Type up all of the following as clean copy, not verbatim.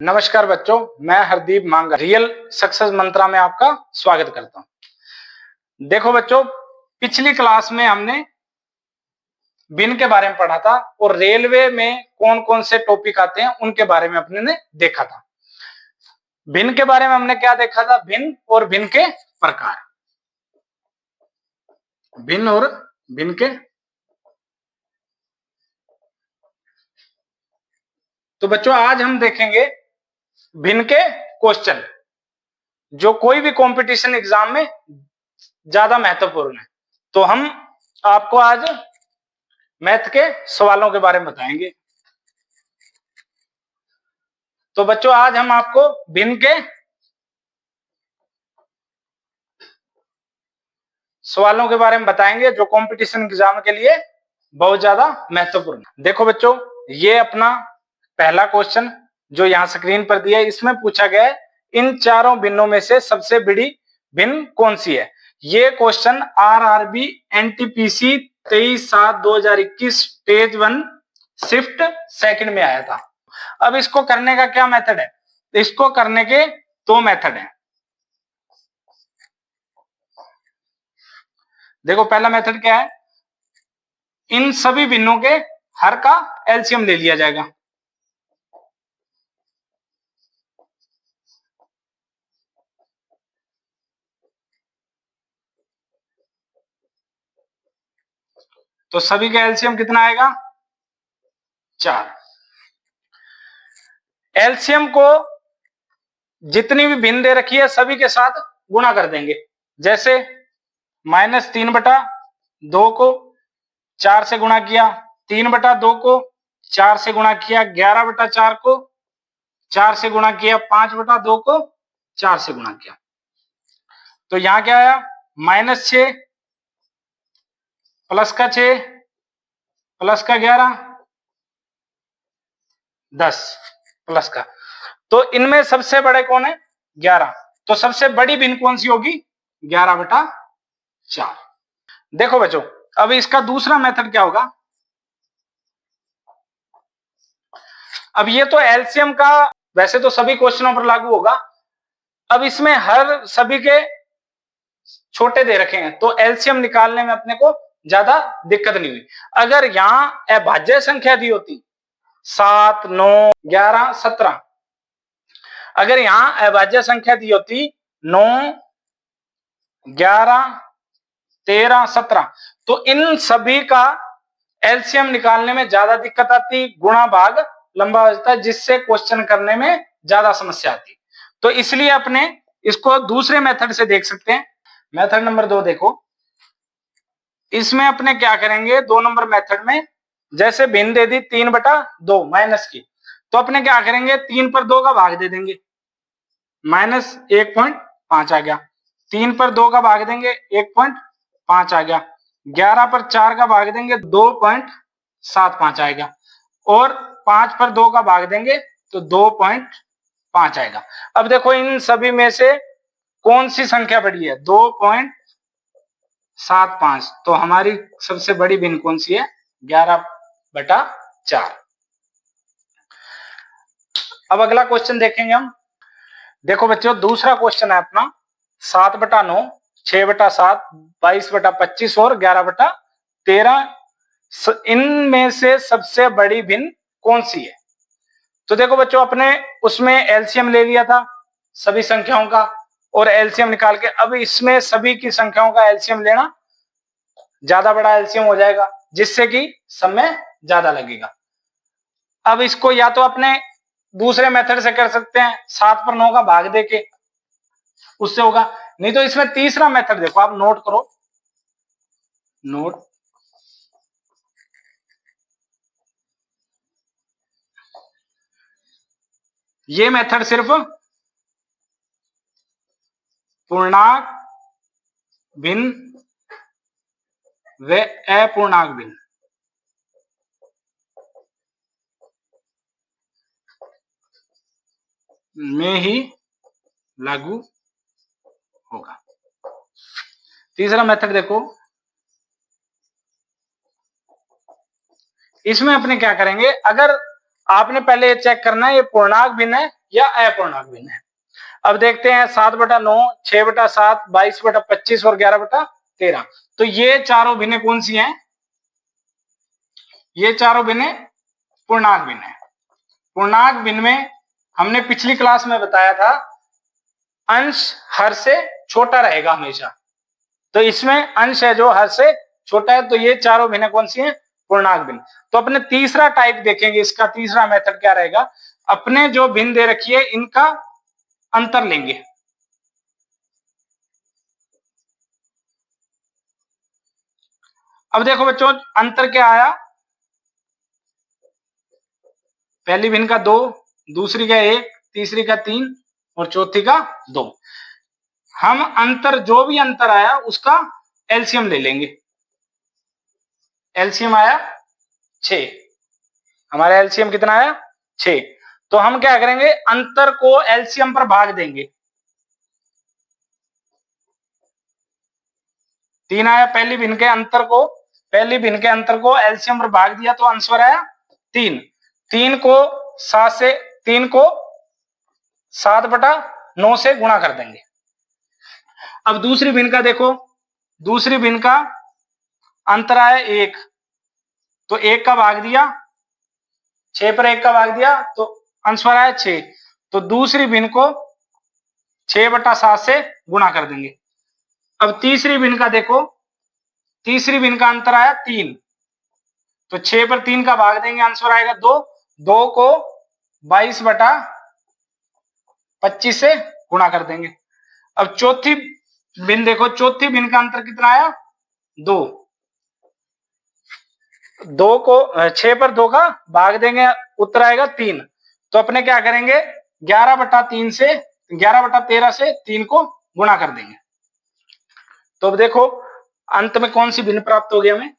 नमस्कार बच्चों, मैं हरदीप मांगा रियल सक्सेस मंत्रा में आपका स्वागत करता हूं। देखो बच्चों, पिछली क्लास में हमने बिन के बारे में पढ़ा था और रेलवे में कौन कौन से टॉपिक आते हैं उनके बारे में अपने ने देखा था। भिन्न के बारे में हमने क्या देखा था? भिन्न और भिन्न के प्रकार। भिन्न और भिन्न के। तो बच्चों आज हम देखेंगे भिन्न के क्वेश्चन, जो कोई भी कंपटीशन एग्जाम में ज्यादा महत्वपूर्ण है। तो हम आपको आज मैथ के सवालों के बारे में बताएंगे। तो बच्चों आज हम आपको भिन्न के सवालों के बारे में बताएंगे, जो कंपटीशन एग्जाम के लिए बहुत ज्यादा महत्वपूर्ण है। देखो बच्चों, ये अपना पहला क्वेश्चन जो यहाँ स्क्रीन पर दिया है, इसमें पूछा गया है इन चारों भिन्नों में से सबसे बड़ी भिन्न कौन सी है। ये question RRB NTPC 23/7/2021 stage 1 shift second में आया था। अब इसको करने का क्या मेथड है? इसको करने के दो मेथड हैं। देखो पहला मेथड क्या है, इन सभी भिन्नों के हर का एलसीएम ले लिया जाएगा। तो सभी का एलसीएम कितना आएगा? 4। एलसीएम को जितनी भी भिन्न दे रखी है सभी के साथ गुणा कर देंगे। जैसे -3/2 को 4 से गुणा किया, 3/2 को 4 से गुणा किया, 11/4 को 4 से गुणा किया, 5/2 को 4 से गुणा किया। तो यहां क्या आया? -6 प्लस का 6 प्लस का 11 10 प्लस का। तो इनमें सबसे बड़े कौन है? 11। तो सबसे बड़ी भिन्न कौन सी होगी? 11/4। देखो बच्चों, अब इसका दूसरा मेथड क्या होगा? अब ये तो एलसीएम का वैसे तो सभी क्वेश्चनों पर लागू होगा। अब इसमें हर सभी के छोटे दे रखे हैं, तो एलसीएम निकालने में अपने को ज्यादा दिक्कत नहीं हुई। अगर यहां अभाज्य संख्या दी होती 7, 9, 11, 17, अगर यहां अभाज्य संख्या दी होती 9, 11, 13, 17, तो इन सभी का एलसीएम निकालने में ज्यादा दिक्कत आती, गुणा भाग लंबा हो जाता, जिससे क्वेश्चन करने में ज्यादा समस्या आती। तो इसलिए अपने इसको दूसरे मेथड से देख सकते हैं। मेथड नंबर 2 देखो, इसमें अपने क्या करेंगे? 2 नंबर मेथड में जैसे भिन्न दे दी 3/2 माइनस की, तो अपने क्या करेंगे? 3/2 का भाग दे देंगे, -1.5 आ गया। 3/2 का भाग देंगे, 1.5 आ गया। 11/4 का भाग देंगे, 2.75 आएगा। और 5/2 का भाग देंगे तो 2.5 आएगा। अब देखो इन सभी में से कौन सी संख्या बड़ी है? 2.75। तो हमारी सबसे बड़ी भिन्न कौन सी है? 11/4। अब अगला क्वेश्चन देखेंगे हम। देखो बच्चों, दूसरा क्वेश्चन है अपना 7/9, 6/7, 22/25 और 11/13। इनमें से सबसे बड़ी भिन्न कौन सी है? तो देखो बच्चों, अपने उसमें एलसीएम ले लिया था सभी संख्याओं का और एलसीएम निकाल के, अब इसमें सभी की संख्याओं का एलसीएम लेना, ज्यादा बड़ा एलसीएम हो जाएगा, जिससे कि समय ज्यादा लगेगा। अब इसको या तो अपने दूसरे मेथड से कर सकते हैं, 7/9 का भाग देके, उससे होगा। नहीं तो इसमें तीसरा मेथड देखो, आप नोट करो, नोट। ये मेथड सिर्फ पूर्णांक भिन्न व अपूर्णांक भिन्न में ही लागू होगा। तीसरा मेथड देखो, इसमें अपने क्या करेंगे? अगर आपने पहले ये चेक करना है ये पूर्णांक भिन्न है या अपूर्णांक भिन्न है। अब देखते हैं 7/9, 6/7, 22/25 और 11/13। तो ये चारों भिन्न कौन सी हैं? ये चारों भिन्न पूर्णांक भिन्न है। पूर्णांक भिन्न में हमने पिछली क्लास में बताया था अंश हर से छोटा रहेगा हमेशा। तो इसमें अंश है जो हर से छोटा है, तो ये चारों भिन्न कौन सी हैं? पूर्णांक भिन्न। तो अपने तीसरा टाइप देखेंगे, इसका तीसरा मेथड क्या रहेगा? अपने जो भिन्न दे रखी है इनका अंतर लेंगे। अब देखो बच्चों अंतर क्या आया? पहली भिन्न का 2, दूसरी का 1, तीसरी का 3 और चौथी का 2। हम अंतर जो भी अंतर आया उसका एलसीएम ले लेंगे। एलसीएम आया 6। हमारा एलसीएम कितना आया? 6। तो हम क्या करेंगे? अंतर को एलसीएम पर भाग देंगे। 3 आया पहली भिन्न के अंतर को, पहली भिन्न के अंतर को एलसीएम पर भाग दिया तो आंसर आया 3। 3 को 7/9 से गुणा कर देंगे। अब दूसरी भिन्न का देखो, दूसरी भिन्न का अंतर आया 1, तो 1 का भाग दिया, 6 पर 1 का भाग दिया तो आंसर आया 6। तो दूसरी भिन्न को 6/7 से गुणा कर देंगे। अब तीसरी भिन्न का देखो, तीसरी भिन्न का अंतर आया 3, तो 6 पर 3 का भाग देंगे, आंसर आएगा 2। 2 को 22/25 से गुणा कर देंगे। अब चौथी भिन्न देखो, चौथी भिन्न का अंतर कितना आया? 2। 2 को 6 पर 2 का भाग देंगे, उत्तर आएगा 3। तो अपने क्या करेंगे? 11/3 से 11/13 से 3 को गुणा कर देंगे। तो अब देखो अंत में कौन सी भिन्न प्राप्त होगी हमें?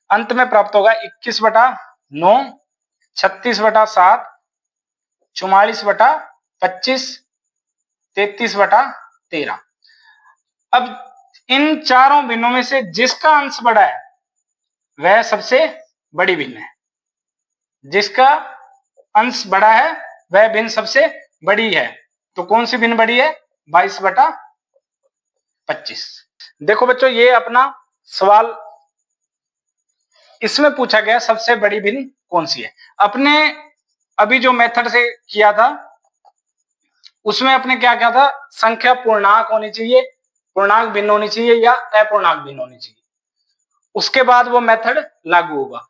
अंत में प्राप्त होगा 21/9, 36/7, 44/25, 33/13। अब इन चारों भिन्नों में से जिसका अंश बड़ा है वह सबसे बड़ी भिन्न है। जिसका अंश बड़ा है वह भिन्न सबसे बड़ी है। तो कौन सी भिन्न बड़ी है? 22/25। देखो बच्चों ये अपना सवाल, इसमें पूछा गया सबसे बड़ी भिन्न कौन सी है। अपने अभी जो मेथड से किया था उसमें अपने क्या किया था? संख्या पूर्णांक होनी चाहिए, पूर्णांक भिन्न होनी चाहिए या अपूर्णांक भिन्न होनी चाहिए, उसके बाद वो मेथड लागू होगा।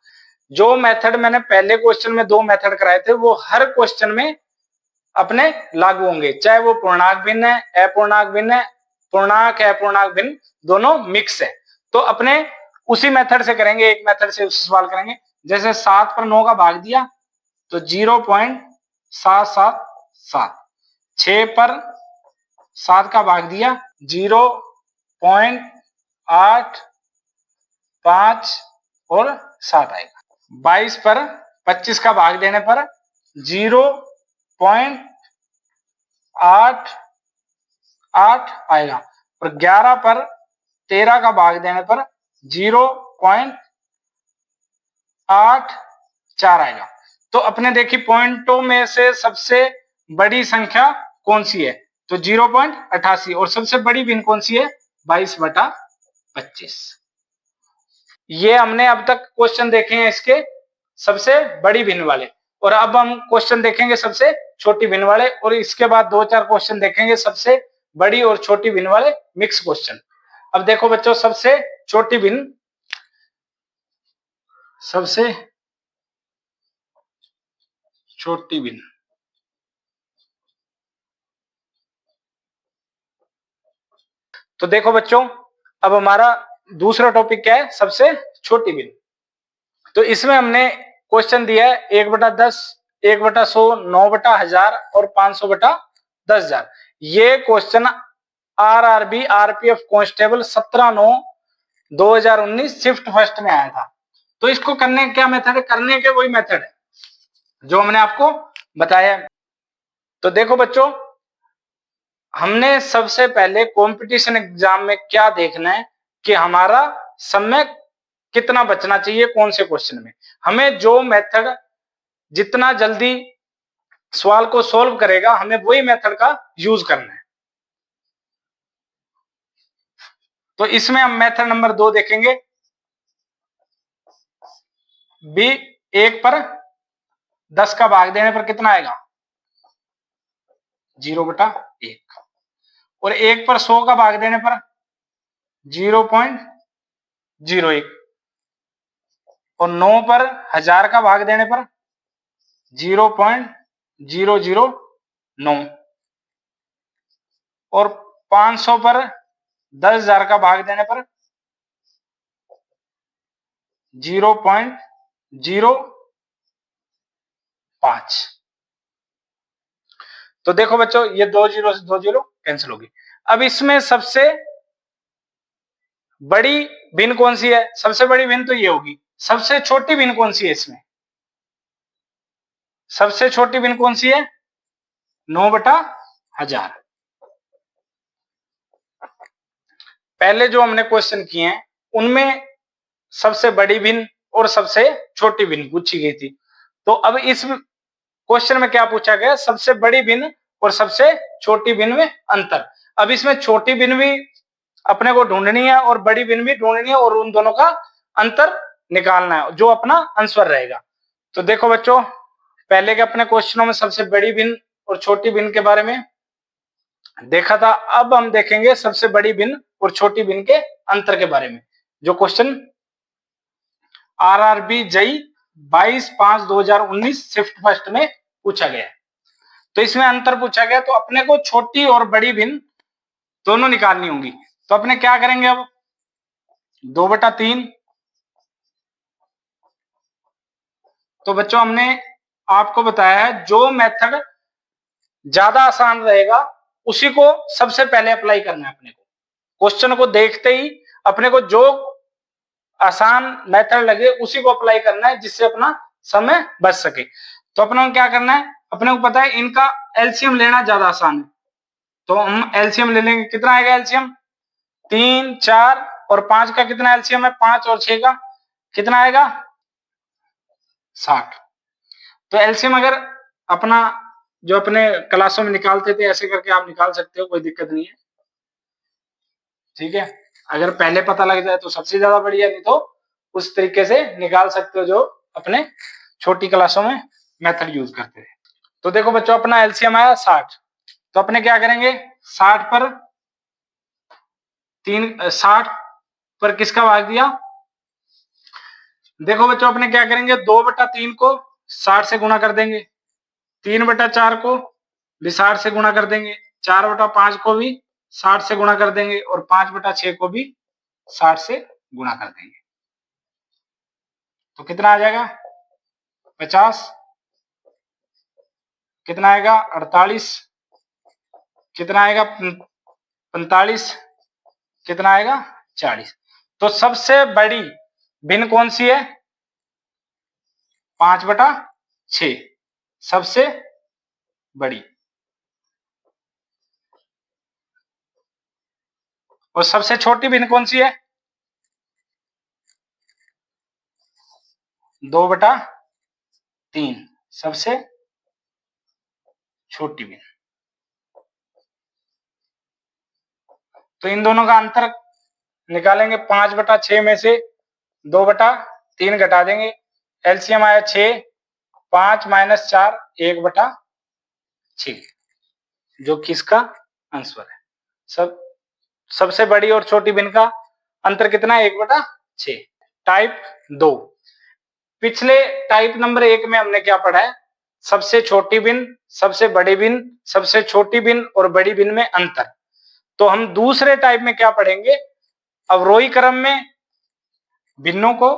जो मेथड मैंने पहले क्वेश्चन में 2 मेथड कराए थे वो हर क्वेश्चन में अपने लागू होंगे, चाहे वो पूर्णांक भिन्न है, अपूर्णांक भिन्न है, पूर्णांक अपूर्णांक भिन्न दोनों मिक्स है। तो अपने उसी मेथड से करेंगे, एक मेथड से उससे सवाल करेंगे। जैसे 7 पर 9 का भाग दिया तो 0.777, 6 पर 7 का भाग दिया 0.85 और 7 आएगा। 22 पर 25 का भाग देने पर 0.88 आएगा और 11 पर 13 का भाग देने पर 0.84 आएगा। तो अपने देखिए पॉइंटों में से सबसे बड़ी संख्या कौन सी है? तो 0.88 और सबसे बड़ी भिन्न कौन सी है? 22/25। ये हमने अब तक क्वेश्चन देखे हैं इसके सबसे बड़ी भिन्न वाले, और अब हम क्वेश्चन देखेंगे सबसे छोटी भिन्न वाले, और इसके बाद 2-4 क्वेश्चन देखेंगे सबसे बड़ी और छोटी भिन्न वाले मिक्स क्वेश्चन। अब देखो बच्चों सबसे छोटी भिन्न, सबसे छोटी भिन्न, तो देखो बच्चों अब हमारा दूसरा टॉपिक क्या है? सबसे छोटी भिन्न। तो इसमें हमने क्वेश्चन दिया है 1/10, 1/100, 9/1000 और 500/10,000। ये question RRB RPF constable 17/9/2019 shift first में आया था। तो इसको करने क्या मेथड है? करने के वही मेथड है जो हमने आपको बताया। तो देखो बच्चों हमने सबसे पहले कंपटीशन एग्जाम में क्या देखना है कि हमारा समय कितना बचना चाहिए कौन से क्वेश्चन में। हमें जो मेथड जितना जल्दी सवाल को सॉल्व करेगा, हमें वही मेथड का यूज करना है। तो इसमें हम मेथड नंबर 2 देखेंगे। बी 1 पर 10 का भाग देने पर कितना आएगा? 0/1। और 1 पर 100 का भाग देने पर 0.01। और 9 पर 1000 का भाग देने पर 0.009। और 500 पर 10,000 का भाग देने पर 0.05। तो देखो बच्चों, ये 2 जीरो से 2 जीरो कैंसिल होगी। अब इसमें सबसे बड़ी भिन्न कौन सी है? सबसे बड़ी भिन्न तो ये होगी। सबसे छोटी भिन्न कौन सी है इसमें? सबसे छोटी भिन्न कौन सी है? 9/1000। पहले जो हमने क्वेश्चन किए हैं उनमें सबसे बड़ी भिन्न और सबसे छोटी भिन्न पूछी गई थी। तो अब इस क्वेश्चन में क्या पूछा गया? सबसे बड़ी भिन्न और सबसे छोटी भिन्न में अंतर। अब इसमें छोटी भिन्न भी अपने को ढूंढनी है और बड़ी भिन्न भी ढूंढनी है, और उन दोनों का अंतर निकालना है, जो अपना आंसर रहेगा। तो देखो बच्चों, पहले के अपने क्वेश्चनों में सबसे बड़ी भिन्न और छोटी भिन्न के बारे में देखा था। अब हम देखेंगे सबसे बड़ी भिन्न और छोटी भिन्न के अंतर के बारे में, जो question RRB JEE 22/5/2019 shift first में पूछा गया है। तो इसमें अंतर पूछा गया, तो अपने को छोटी और बड़ी भिन्न दोनों निकालनी होंगी। तो अपने क्या करेंगे? अब 2/3। तो बच्चों, हमने आपको बताया है जो मेथड ज्यादा आसान रहेगा उसी को सबसे पहले अप्लाई करना है। अपने को क्वेश्चन को देखते ही अपने को जो आसान मेथड लगे उसी को अप्लाई करना है, जिससे अपना समय बच सके। तो अपने को क्या करना है? अपने को पता है इनका एलसीएम लेना ज्यादा आसान है, तो हम एलसीएम ले लेंगे। कितना आएगा एलसीएम? 3, 4 और 5 का कितना एलसीएम है? 5 और 6 का कितना आएगा? 60। तो एलसीएम अगर अपना जो अपने क्लासों में निकालते थे ऐसे करके आप निकाल सकते हो, कोई दिक्कत नहीं है। ठीक है, अगर पहले पता लग जाए तो सबसे ज्यादा बढ़िया, नहीं तो उस तरीके से निकाल सकते हो जो अपने छोटी क्लासों में मेथड यूज करते थे। तो देखो बच्चों, अपना एलसीएम आया 60। तो अपने क्या करेंगे? 60 पर 60 किसका भाग दिया? देखो बच्चों, अपने क्या करेंगे? 2/3 को 60 से गुणा कर देंगे, 3/4 को भी 60 से गुणा कर देंगे, 4/5 को भी 60 से गुणा कर देंगे, और 5/6 को भी 60 से गुणा कर देंगे। तो कितना आ जाएगा? 50। कितना आएगा? 48। कितना आएगा? 45। कितना आएगा? 40। तो सबसे बड़ी भिन्न कौन सी है? 5/6 सबसे बड़ी। और सबसे छोटी भिन्न कौन सी है? 2/3 सबसे छोटी भिन्न। तो इन दोनों का अंतर निकालेंगे। 5/6 में से 2/3 घटा देंगे, एलसीएम आया 6। 5 - 4 1/6, जो कि इसका आंसर है। सबसे बड़ी और छोटी भिन्न का अंतर कितना है? 1/6। टाइप 2। पिछले टाइप नंबर 1 में हमने क्या पढ़ा है? सबसे छोटी भिन्न, सबसे बड़ी भिन्न, सबसे छोटी भिन्न और बड़ी भिन्न में अंतर। तो हम दूसरे टाइप में क्या पढ़ेंगे? अवरोही क्रम में भिन्नों को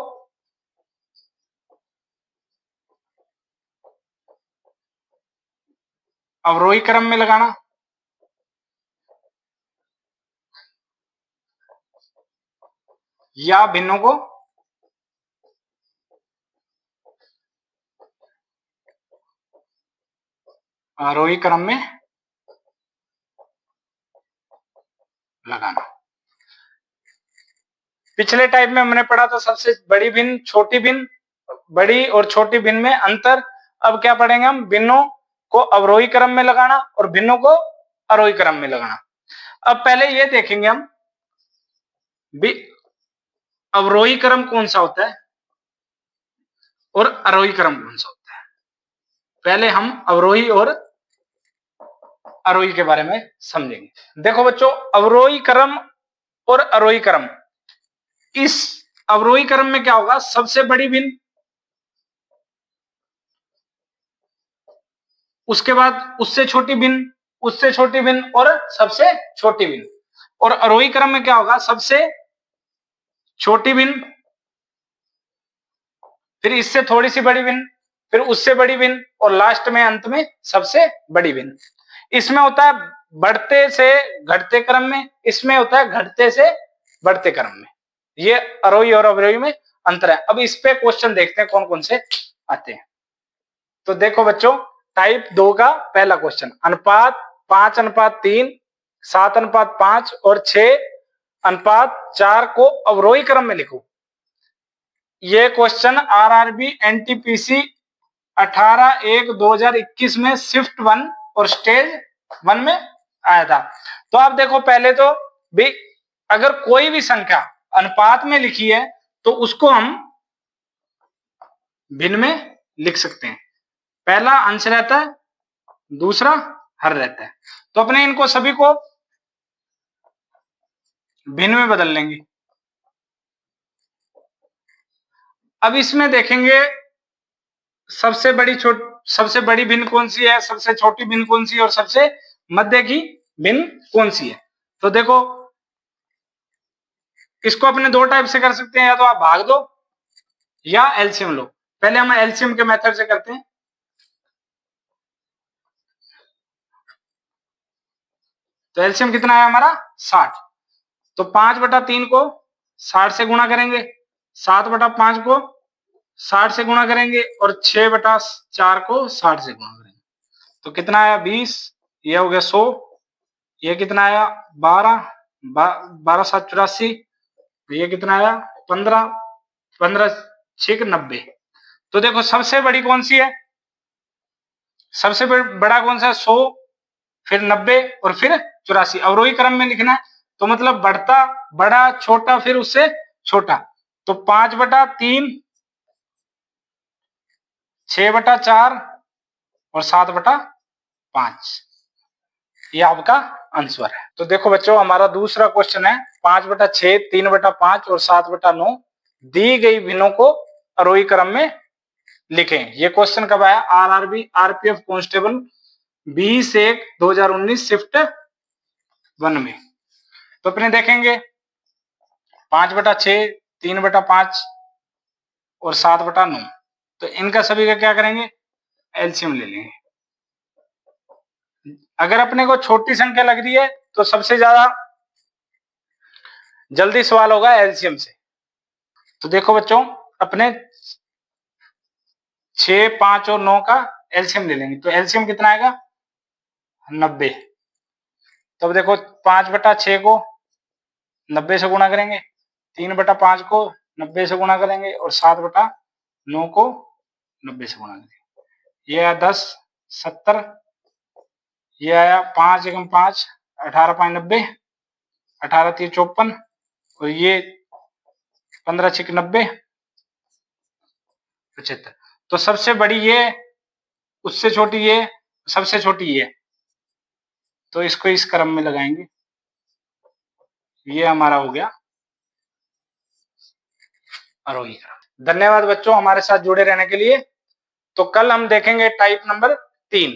अवरोही क्रम में लगाना, या भिन्नों को आरोही क्रम में लगाना। पिछले टाइप में हमने पढ़ा था सबसे बड़ी भिन्न, छोटी भिन्न, बड़ी और छोटी भिन्न में अंतर। अब क्या पढ़ेंगे हम, भिन्नों को अवरोही क्रम में लगाना और भिन्नों को आरोही क्रम में लगाना। अब पहले ये देखेंगे हम भी अवरोही क्रम कौन सा होता है और आरोही क्रम कौन सा होता है। पहले हम अवरोही और आरोही के बारे में समझेंगे। देखो बच्चों, अवरोही क्रम और आरोही क्रम, इस अवरोही क्रम में क्या होगा, सबसे बड़ी भिन्न, उसके बाद उससे छोटी भिन्न, उससे छोटी भिन्न और सबसे छोटी भिन्न। और आरोही क्रम में क्या होगा, सबसे छोटी भिन्न, फिर इससे थोड़ी सी बड़ी भिन्न, फिर उससे बड़ी भिन्न और लास्ट में अंत में सबसे बड़ी भिन्न। इसमें होता है बढ़ते से घटते क्रम में, इसमें होता है घटते से बढ़ते क्रम में। ये आरोही और अवरोही में अंतर है। अब इस पे क्वेश्चन देखते हैं कौन कौन से आते हैं। तो देखो बच्चों, टाइप 2 का पहला क्वेश्चन, अनुपात 5:3, 7:5 और 6:4 को अवरोही क्रम में लिखो। ये क्वेश्चन आरआरबी एनटीपीसी 18/1/2021 में शिफ्ट 1 और स्टेज 1 में आया था। तो आप देखो, पहले तो भी अगर कोई भी संख्या अनुपात में लिखी है तो उसको हम भिन्न में लिख सकते हैं। पहला अंश रहता है, दूसरा हर रहता है। तो अपने इनको सभी को भिन्न में बदल लेंगे। अब इसमें देखेंगे सबसे बड़ी भिन्न कौन सी है, सबसे छोटी भिन्न कौन सी है और सबसे मध्य की भिन्न कौन सी है। तो देखो, इसको अपने दो टाइप से कर सकते हैं, या तो आप भाग दो या एलसीएम लो। पहले हम एलसीएम के मेथड से करते हैं। तो एलसीएम कितना है हमारा, 60। तो 5/3 को 60 से गुणा करेंगे, 7/5 को 60 से गुणा करेंगे और 6/4 को 60 से गुणा करेंगे। तो कितना आया, 20। ये हो गया 100। ये कितना आया, 12। 12×7 = 84। ये कितना आया, 15। 15×6 = 90। तो देखो, सबसे बड़ी कौन सी है, सबसे बड़ा कौन सा है, 100, फिर 90 और फिर 84। अवरोही क्रम में लिखना है तो मतलब बढ़ता बड़ा छोटा फिर उससे छोटा। तो 5/3, 6/4 और 7/5, ये आपका आंसर है। तो देखो बच्चों, हमारा दूसरा क्वेश्चन है 5/6, 3/5 और 7/9 दी गई भिन्नों को आरोही क्रम में लिखें। ये क्वेश्चन कब आया, आरआरबी आरपीएफ कांस्टेबल 20/1/2019 शिफ्ट 1 में। तो अपने देखेंगे 5/6, 3/5 और 7/9। तो इनका सभी का क्या करेंगे, एलसीएम ले लेंगे। अगर अपने को छोटी संख्या लग रही है तो सबसे ज्यादा जल्दी सवाल होगा एलसीएम से। तो देखो बच्चों, अपने 6, 5 और 9 का एलसीएम ले लेंगे। तो एलसीएम कितना आएगा, 90। तो अब देखो, 5/6 को 90 से गुणा करेंगे, 3/5 को 90 से गुणा करेंगे और 7/9 को 90 से गुणा करेंगे। ये आया 10, 70। ये आया 5 × 5 18×5 90, 18×3 54 और ये 15×6 90, 75। तो सबसे बड़ी ये, उससे छोटी ये, सबसे छोटी ये। तो इसको इस क्रम में लगाएंगे। ये हमारा हो गया आरोही क्रम। धन्यवाद बच्चों हमारे साथ जुड़े रहने के लिए। तो कल हम देखेंगे टाइप नंबर 3।